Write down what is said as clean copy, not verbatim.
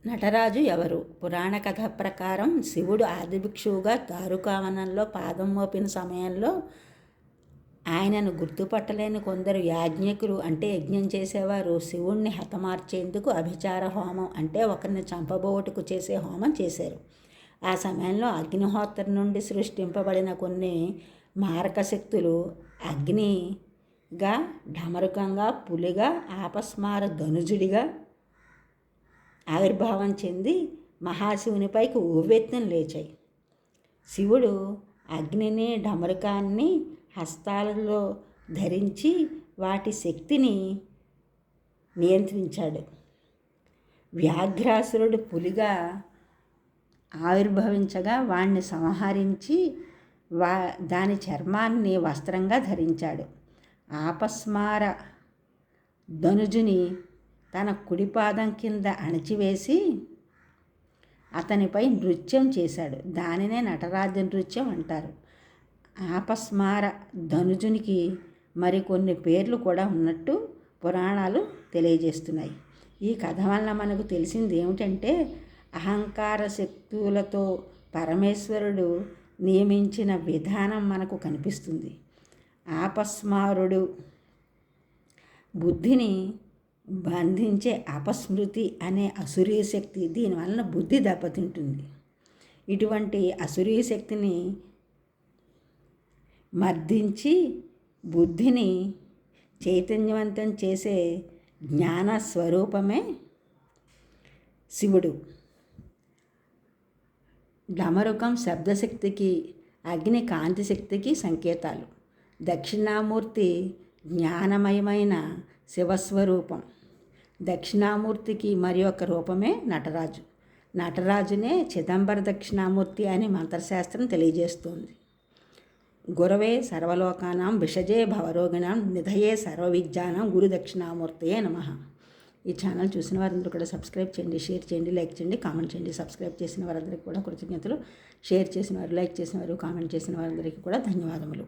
నటరాజు ఎవరు? పురాణ కథ ప్రకారం శివుడు ఆదిభిక్షువుగా దారుకావనంలో పాదం మోపిన సమయంలో ఆయనను గుర్తుపట్టలేని కొందరు యాజ్ఞికులు అంటే యజ్ఞం చేసేవారు శివుణ్ణి హతమార్చేందుకు అభిచార హోమం అంటే ఒకరిని చంపబోటుకు చేసే హోమం చేశారు. ఆ సమయంలో అగ్నిహోత్రం నుండి సృష్టింపబడిన కొన్ని మారక శక్తులు అగ్నిగా, ఢమరుకంగా, పులిగా, ఆపస్మార ధనుజుడిగా ఆవిర్భావం చెంది మహాశివునిపైకి ఉవ్వెత్తున లేచాయి. శివుడు అగ్నిని, ఢమరుకాన్ని హస్తాలలో ధరించి వాటి శక్తిని నియంత్రించాడు. వ్యాఘ్రాసురుడు పులిగా ఆవిర్భవించగా వాణ్ణి సంహరించి దాని చర్మాన్ని వస్త్రంగా ధరించాడు. ఆపస్మార ధనుజుని తన కుడిపాదం కింద అణచివేసి అతనిపై నృత్యం చేశాడు. దానినే నటరాజ నృత్యం అంటారు. ఆపస్మార ధనుజునికి మరికొన్ని పేర్లు కూడా ఉన్నట్టు పురాణాలు తెలియజేస్తున్నాయి. ఈ కథ వలన మనకు తెలిసింది ఏమిటంటే అహంకార శక్తులతో పరమేశ్వరుడు నియమించిన విధానం మనకు కనిపిస్తుంది. ఆపస్మారుడు బుద్ధిని బంధించే అపస్మృతి అనే అసురీ శక్తి, దీనివలన బుద్ధి దెబ్బతింటుంది. ఇటువంటి అసురీ శక్తిని మర్దించి బుద్ధిని చైతన్యవంతం చేసే జ్ఞాన స్వరూపమే శివుడు. ఢమరుకం శబ్దశక్తికి, అగ్ని కాంతి శక్తికి సంకేతాలు. దక్షిణామూర్తి జ్ఞానమయమైన శివస్వరూపం. దక్షిణామూర్తికి మరి ఒక రూపమే నటరాజు. నటరాజునే చిదంబర దక్షిణామూర్తి అని మంత్రశాస్త్రం తెలియజేస్తోంది. గురవే సర్వలోకానాం విషజే భవరోగిణాం నిధయే సర్వవిద్యానాం గురు దక్షిణామూర్తయే నమః. ఈ ఛానల్ చూసిన వారందరూ కూడా సబ్స్క్రైబ్ చేయండి, షేర్ చేయండి, లైక్ చేయండి, కామెంట్ చేయండి. సబ్స్క్రైబ్ చేసిన వారందరికీ కూడా కృతజ్ఞతలు. షేర్ చేసిన వారు, లైక్ చేసిన వారు, కామెంట్ చేసిన వారందరికీ కూడా ధన్యవాదములు.